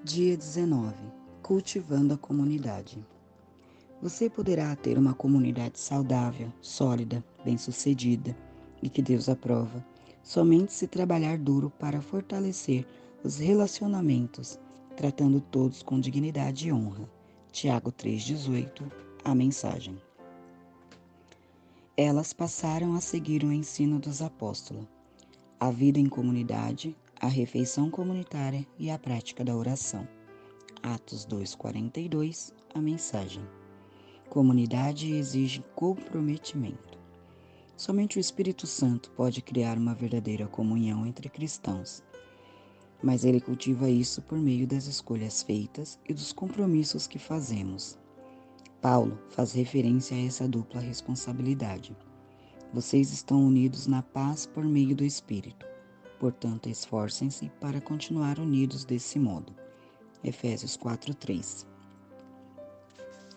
Dia 19. Cultivando a comunidade. Você poderá ter uma comunidade saudável, sólida, bem-sucedida e que Deus aprova, somente se trabalhar duro para fortalecer os relacionamentos, tratando todos com dignidade e honra. Tiago 3,18, a mensagem. Elas passaram a seguir o ensino dos apóstolos, a vida em comunidade, a refeição comunitária e a prática da oração. Atos 2,42, a mensagem. Comunidade exige comprometimento. Somente o Espírito Santo pode criar uma verdadeira comunhão entre cristãos, mas ele cultiva isso por meio das escolhas feitas e dos compromissos que fazemos. Paulo faz referência a essa dupla responsabilidade. Vocês estão unidos na paz por meio do Espírito, portanto esforcem-se para continuar unidos desse modo. Efésios 4,3.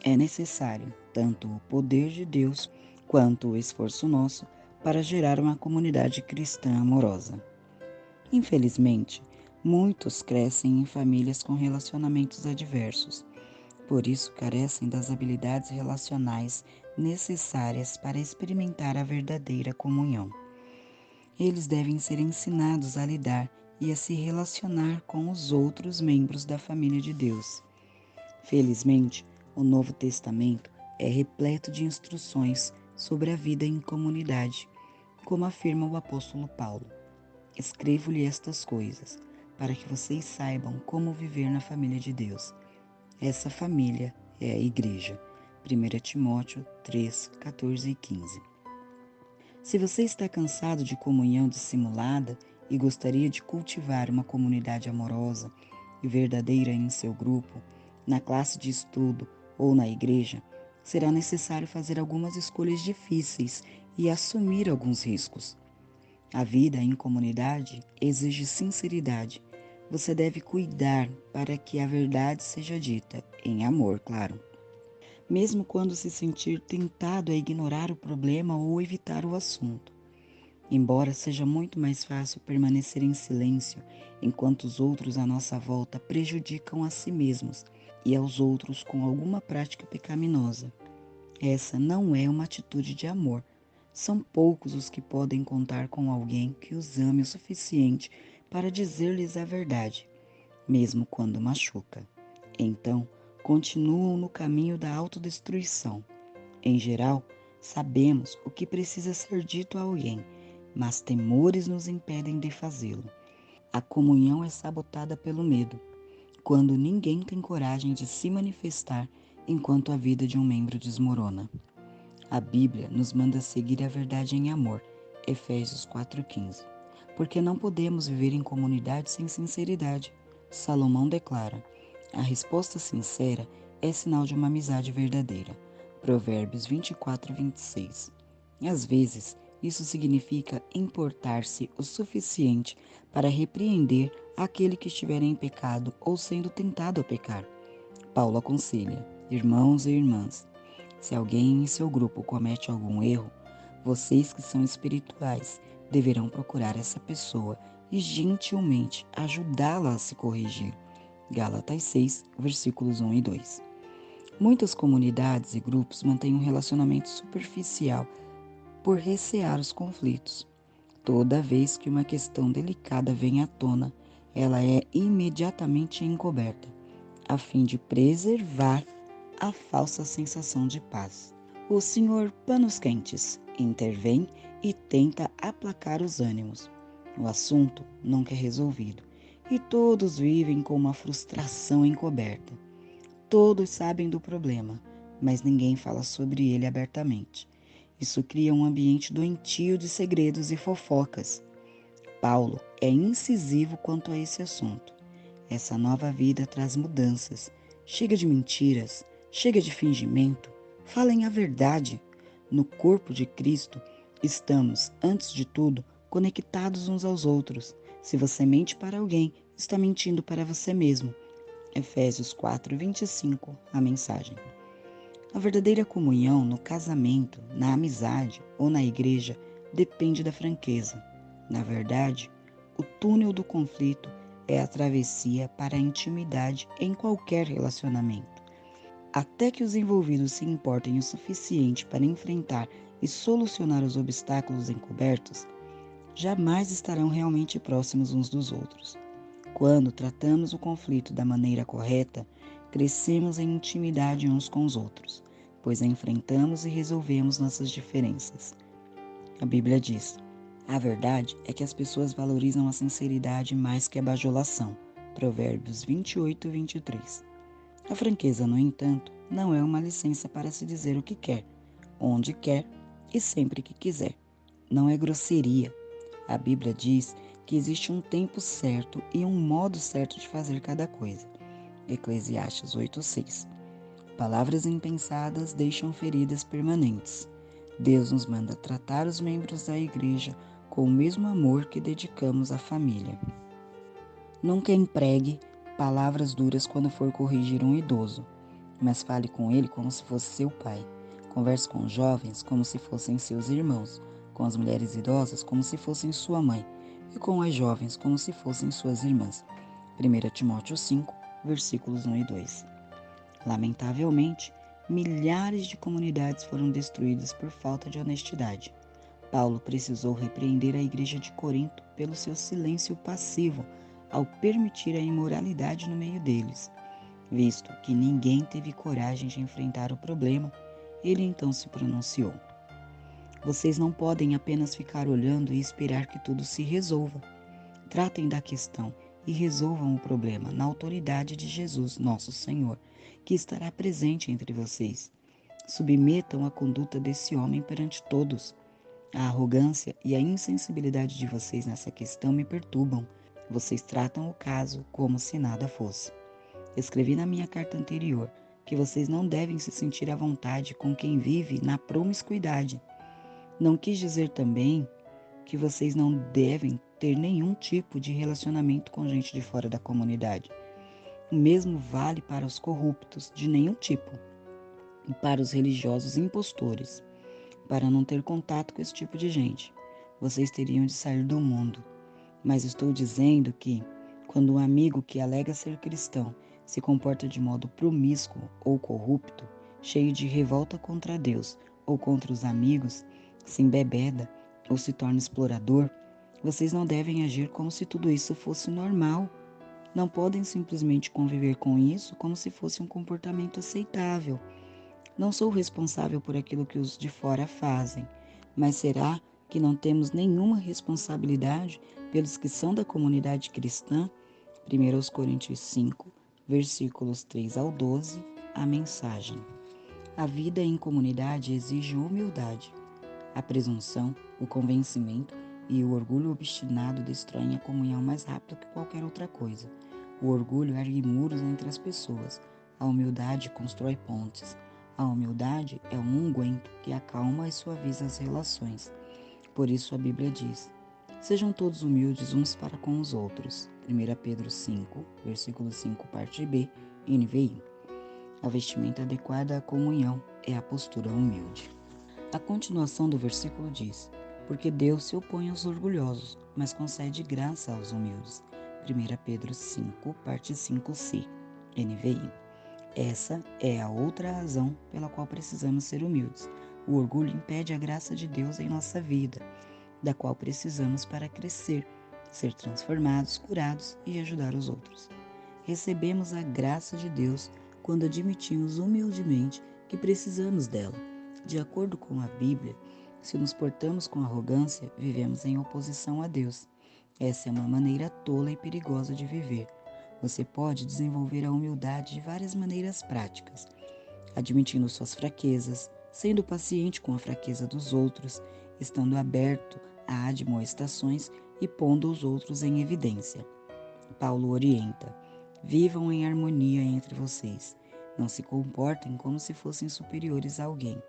É necessário tanto o poder de Deus quanto o esforço nosso para gerar uma comunidade cristã amorosa. Infelizmente, muitos crescem em famílias com relacionamentos adversos, por isso carecem das habilidades relacionais necessárias para experimentar a verdadeira comunhão. Eles devem ser ensinados a lidar e a se relacionar com os outros membros da família de Deus. Felizmente, o Novo Testamento é repleto de instruções sobre a vida em comunidade, como afirma o apóstolo Paulo. Escrevo-lhe estas coisas, para que vocês saibam como viver na família de Deus. Essa família é a Igreja. 1 Timóteo 3, 14 e 15. Se você está cansado de comunhão dissimulada e gostaria de cultivar uma comunidade amorosa e verdadeira em seu grupo, na classe de estudo ou na igreja, será necessário fazer algumas escolhas difíceis e assumir alguns riscos. A vida em comunidade exige sinceridade. Você deve cuidar para que a verdade seja dita, em amor, claro. Mesmo quando se sentir tentado a ignorar o problema ou evitar o assunto. Embora seja muito mais fácil permanecer em silêncio enquanto os outros à nossa volta prejudicam a si mesmos e aos outros com alguma prática pecaminosa. Essa não é uma atitude de amor. São poucos os que podem contar com alguém que os ame o suficiente para dizer-lhes a verdade, mesmo quando machuca. Então, continuam no caminho da autodestruição. Em geral, sabemos o que precisa ser dito a alguém, mas temores nos impedem de fazê-lo. A comunhão é sabotada pelo medo, quando ninguém tem coragem de se manifestar enquanto a vida de um membro desmorona. A Bíblia nos manda seguir a verdade em amor, Efésios 4,15. Porque não podemos viver em comunidade sem sinceridade. Salomão declara: a resposta sincera é sinal de uma amizade verdadeira. Provérbios 24:26. Às vezes, isso significa importar-se o suficiente para repreender aquele que estiver em pecado ou sendo tentado a pecar. Paulo aconselha: irmãos e irmãs, se alguém em seu grupo comete algum erro, vocês que são espirituais deverão procurar essa pessoa e gentilmente ajudá-la a se corrigir. Gálatas 6, versículos 1 e 2. Muitas comunidades e grupos mantêm um relacionamento superficial por recear os conflitos. Toda vez que uma questão delicada vem à tona, ela é imediatamente encoberta, a fim de preservar a falsa sensação de paz. O Senhor Panos Quentes intervém e tenta aplacar os ânimos. O assunto nunca é resolvido e todos vivem com uma frustração encoberta. Todos sabem do problema, mas ninguém fala sobre ele abertamente. Isso cria um ambiente doentio de segredos e fofocas. Paulo é incisivo quanto a esse assunto. Essa nova vida traz mudanças. Chega de mentiras, chega de fingimento. Falem a verdade. No corpo de Cristo, estamos, antes de tudo, conectados uns aos outros. Se você mente para alguém, está mentindo para você mesmo. Efésios 4:25, a mensagem. A verdadeira comunhão no casamento, na amizade ou na igreja depende da franqueza. Na verdade, o túnel do conflito é a travessia para a intimidade em qualquer relacionamento. Até que os envolvidos se importem o suficiente para enfrentar e solucionar os obstáculos encobertos, jamais estarão realmente próximos uns dos outros. Quando tratamos o conflito da maneira correta, crescemos em intimidade uns com os outros, pois enfrentamos e resolvemos nossas diferenças. A Bíblia diz: a verdade é que as pessoas valorizam a sinceridade mais que a bajulação. Provérbios 28, 23. A franqueza, no entanto, não é uma licença para se dizer o que quer, onde quer e sempre que quiser. Não é grosseria. A Bíblia diz que existe um tempo certo e um modo certo de fazer cada coisa. Eclesiastes 8:6. Palavras impensadas deixam feridas permanentes. Deus nos manda tratar os membros da igreja com o mesmo amor que dedicamos à família. Nunca empregue palavras duras quando for corrigir um idoso, mas fale com ele como se fosse seu pai. Converse com os jovens como se fossem seus irmãos, com as mulheres idosas como se fossem sua mãe e com as jovens como se fossem suas irmãs. 1 Timóteo 5, versículos 1 e 2. Lamentavelmente, milhares de comunidades foram destruídas por falta de honestidade. Paulo precisou repreender a igreja de Corinto pelo seu silêncio passivo ao permitir a imoralidade no meio deles. Visto que ninguém teve coragem de enfrentar o problema, ele então se pronunciou: vocês não podem apenas ficar olhando e esperar que tudo se resolva. Tratem da questão e resolvam o problema na autoridade de Jesus, nosso Senhor, que estará presente entre vocês. Submetam a conduta desse homem perante todos. A arrogância e a insensibilidade de vocês nessa questão me perturbam. Vocês tratam o caso como se nada fosse. Escrevi na minha carta anterior que vocês não devem se sentir à vontade com quem vive na promiscuidade. Não quis dizer também que vocês não devem ter nenhum tipo de relacionamento com gente de fora da comunidade. O mesmo vale para os corruptos, de nenhum tipo, e para os religiosos impostores. Para não ter contato com esse tipo de gente, vocês teriam de sair do mundo. Mas estou dizendo que, quando um amigo que alega ser cristão se comporta de modo promíscuo ou corrupto, cheio de revolta contra Deus ou contra os amigos, se embebeda ou se torna explorador, vocês não devem agir como se tudo isso fosse normal. Não podem simplesmente conviver com isso como se fosse um comportamento aceitável. Não sou responsável por aquilo que os de fora fazem, mas será que não temos nenhuma responsabilidade pelos que são da comunidade cristã? 1 Coríntios 5, versículos 3 ao 12, a mensagem. A vida em comunidade exige humildade. A presunção, o convencimento e o orgulho obstinado destroem a comunhão mais rápido que qualquer outra coisa. O orgulho ergue muros entre as pessoas. A humildade constrói pontes. A humildade é um unguento que acalma e suaviza as relações. Por isso a Bíblia diz: sejam todos humildes uns para com os outros. 1 Pedro 5, versículo 5, parte B, NVI. A vestimenta adequada à comunhão é a postura humilde. A continuação do versículo diz: porque Deus se opõe aos orgulhosos, mas concede graça aos humildes. 1 Pedro 5, parte 5c, NVI. Essa é a outra razão pela qual precisamos ser humildes. O orgulho impede a graça de Deus em nossa vida, da qual precisamos para crescer, ser transformados, curados e ajudar os outros. Recebemos a graça de Deus quando admitimos humildemente que precisamos dela. De acordo com a Bíblia, se nos portamos com arrogância, vivemos em oposição a Deus. Essa é uma maneira tola e perigosa de viver. Você pode desenvolver a humildade de várias maneiras práticas, admitindo suas fraquezas, sendo paciente com a fraqueza dos outros, estando aberto a admoestações e pondo os outros em evidência. Paulo orienta: vivam em harmonia entre vocês. Não se comportem como se fossem superiores a alguém.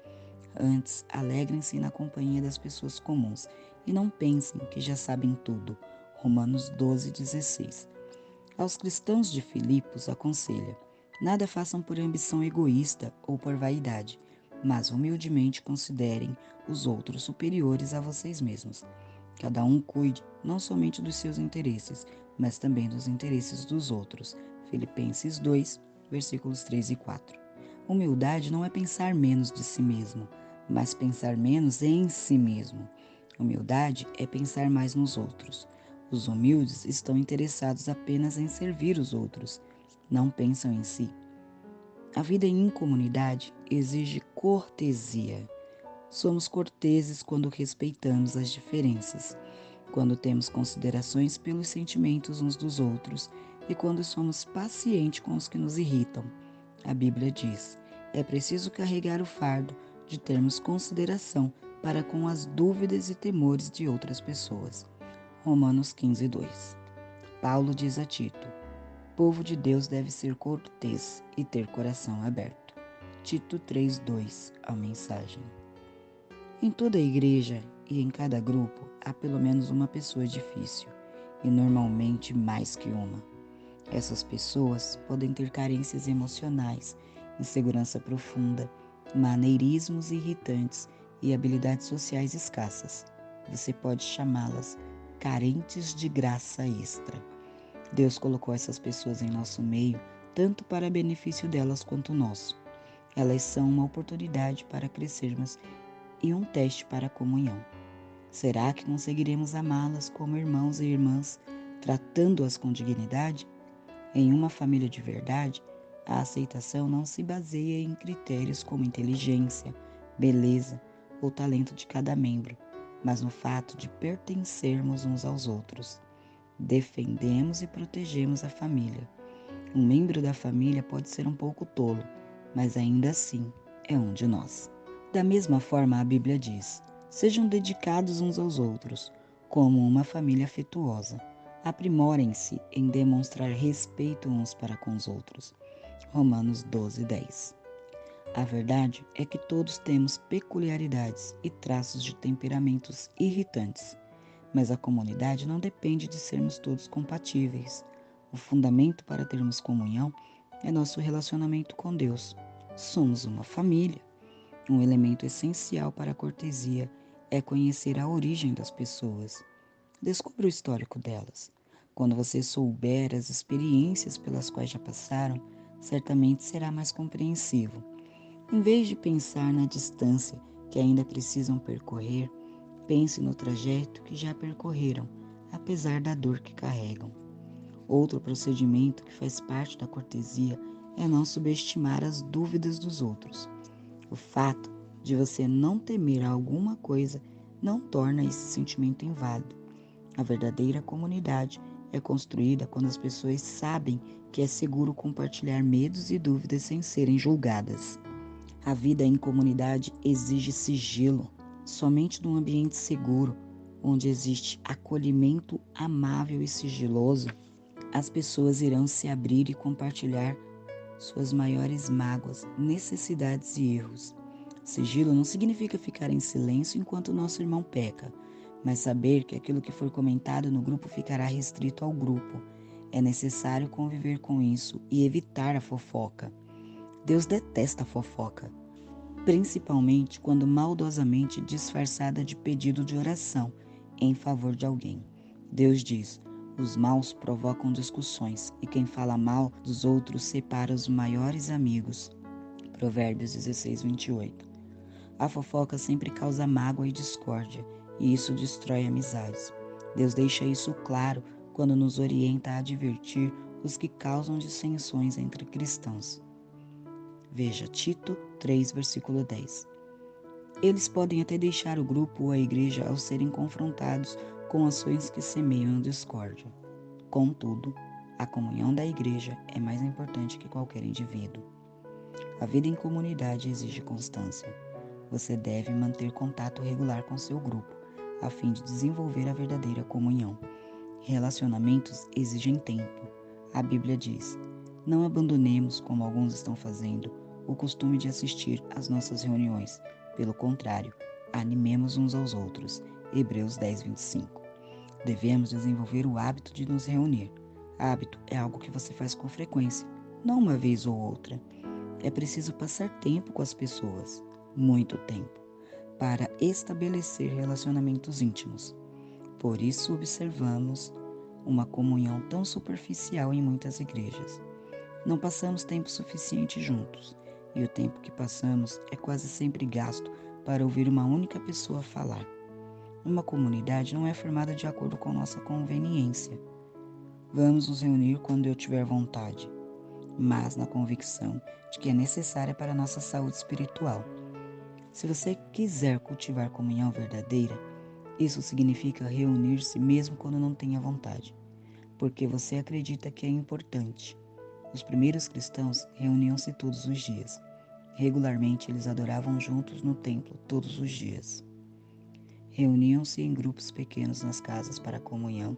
Antes, alegrem-se na companhia das pessoas comuns e não pensem que já sabem tudo. Romanos 12:16. Aos cristãos de Filipos aconselha: nada façam por ambição egoísta ou por vaidade, mas humildemente considerem os outros superiores a vocês mesmos. Cada um cuide não somente dos seus interesses, mas também dos interesses dos outros. Filipenses 2, versículos 3 e 4. Humildade não é pensar menos de si mesmo, mas pensar menos em si mesmo. Humildade é pensar mais nos outros. Os humildes estão interessados apenas em servir os outros, não pensam em si. A vida em comunidade exige cortesia. Somos corteses quando respeitamos as diferenças, quando temos considerações pelos sentimentos uns dos outros e quando somos pacientes com os que nos irritam. A Bíblia diz: é preciso carregar o fardo de termos consideração para com as dúvidas e temores de outras pessoas. Romanos 15, 2. Paulo diz a Tito: povo de Deus deve ser cortês e ter coração aberto. Tito 3, 2, a mensagem. Em toda a igreja e em cada grupo há pelo menos uma pessoa difícil, e normalmente mais que uma. Essas pessoas podem ter carências emocionais, insegurança profunda, maneirismos irritantes e habilidades sociais escassas. Você pode chamá-las carentes de graça extra. Deus colocou essas pessoas em nosso meio, tanto para benefício delas quanto nosso. Elas são uma oportunidade para crescermos e um teste para a comunhão. Será que conseguiremos amá-las como irmãos e irmãs, tratando-as com dignidade? Em uma família de verdade, a aceitação não se baseia em critérios como inteligência, beleza ou talento de cada membro, mas no fato de pertencermos uns aos outros. Defendemos e protegemos a família. Um membro da família pode ser um pouco tolo, mas ainda assim é um de nós. Da mesma forma, a Bíblia diz: sejam dedicados uns aos outros, como uma família afetuosa. Aprimorem-se em demonstrar respeito uns para com os outros. Romanos 12, 10. A verdade é que todos temos peculiaridades e traços de temperamentos irritantes, mas a comunidade não depende de sermos todos compatíveis. O fundamento para termos comunhão é nosso relacionamento com Deus. Somos uma família. Um elemento essencial para a cortesia é conhecer a origem das pessoas. Descubra o histórico delas. Quando você souber as experiências pelas quais já passaram, certamente será mais compreensivo. Em vez de pensar na distância que ainda precisam percorrer, pense no trajeto que já percorreram, apesar da dor que carregam. Outro procedimento que faz parte da cortesia é não subestimar as dúvidas dos outros. O fato de você não temer alguma coisa não torna esse sentimento inválido. A verdadeira comunidade é construída quando as pessoas sabem que é seguro compartilhar medos e dúvidas sem serem julgadas. A vida em comunidade exige sigilo. Somente num ambiente seguro, onde existe acolhimento amável e sigiloso, as pessoas irão se abrir e compartilhar suas maiores mágoas, necessidades e erros. Sigilo não significa ficar em silêncio enquanto nosso irmão peca, mas saber que aquilo que for comentado no grupo ficará restrito ao grupo. É necessário conviver com isso e evitar a fofoca. Deus detesta a fofoca, principalmente quando maldosamente disfarçada de pedido de oração em favor de alguém. Deus diz: os maus provocam discussões e quem fala mal dos outros separa os maiores amigos. Provérbios 16, 28. A fofoca sempre causa mágoa e discórdia, e isso destrói amizades. Deus deixa isso claro quando nos orienta a advertir os que causam dissensões entre cristãos. Veja Tito 3, versículo 10. Eles podem até deixar o grupo ou a igreja ao serem confrontados com ações que semeiam discórdia. Contudo, a comunhão da igreja é mais importante que qualquer indivíduo. A vida em comunidade exige constância. Você deve manter contato regular com seu grupo, a fim de desenvolver a verdadeira comunhão. Relacionamentos exigem tempo. A Bíblia diz: não abandonemos, como alguns estão fazendo, o costume de assistir às nossas reuniões. Pelo contrário, animemos uns aos outros. Hebreus 10, 25. Devemos desenvolver o hábito de nos reunir. Hábito é algo que você faz com frequência, não uma vez ou outra. É preciso passar tempo com as pessoas, muito tempo, para estabelecer relacionamentos íntimos. Por isso observamos uma comunhão tão superficial em muitas igrejas. Não passamos tempo suficiente juntos, e o tempo que passamos é quase sempre gasto para ouvir uma única pessoa falar. Uma comunidade não é formada de acordo com nossa conveniência. Vamos nos reunir quando eu tiver vontade, mas na convicção de que é necessária para a nossa saúde espiritual. Se você quiser cultivar comunhão verdadeira, isso significa reunir-se mesmo quando não tenha vontade, porque você acredita que é importante. Os primeiros cristãos reuniam-se todos os dias. Regularmente, eles adoravam juntos no templo todos os dias. Reuniam-se em grupos pequenos nas casas para a comunhão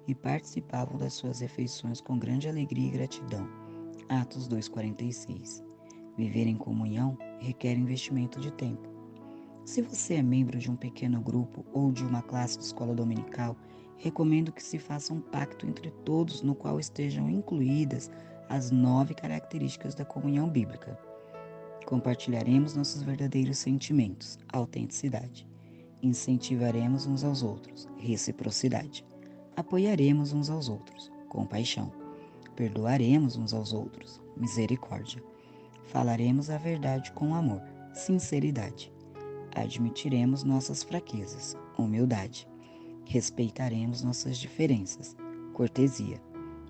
e participavam das suas refeições com grande alegria e gratidão. Atos 2,46. Viver em comunhão requer investimento de tempo. Se você é membro de um pequeno grupo ou de uma classe de escola dominical, recomendo que se faça um pacto entre todos no qual estejam incluídas as 9 características da comunhão bíblica. Compartilharemos nossos verdadeiros sentimentos, autenticidade. Incentivaremos uns aos outros, reciprocidade. Apoiaremos uns aos outros, compaixão. Perdoaremos uns aos outros, misericórdia. Falaremos a verdade com amor, sinceridade. Admitiremos nossas fraquezas, humildade. Respeitaremos nossas diferenças, cortesia.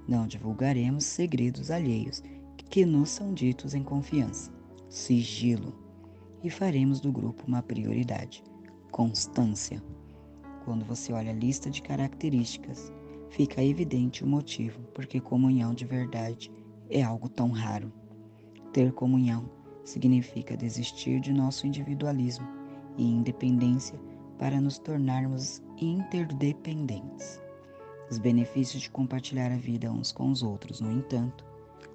Não divulgaremos segredos alheios que nos são ditos em confiança, sigilo. E faremos do grupo uma prioridade, constância. Quando você olha a lista de características, fica evidente o motivo porque comunhão de verdade é algo tão raro. Ter comunhão significa desistir de nosso individualismo e independência para nos tornarmos interdependentes. Os benefícios de compartilhar a vida uns com os outros, no entanto,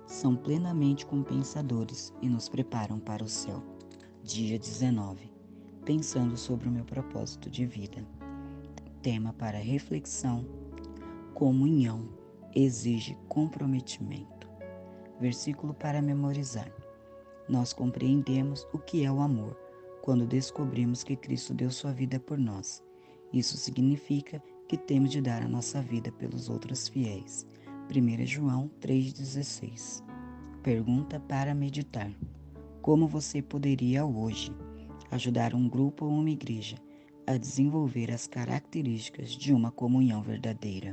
são plenamente compensadores e nos preparam para o céu. Dia 19. Pensando sobre o meu propósito de vida. Tema para reflexão: comunhão exige comprometimento. Versículo para memorizar. Nós compreendemos o que é o amor quando descobrimos que Cristo deu sua vida por nós. Isso significa que temos de dar a nossa vida pelos outros fiéis. 1 João 3,16. Pergunta para meditar: como você poderia hoje ajudar um grupo ou uma igreja a desenvolver as características de uma comunhão verdadeira?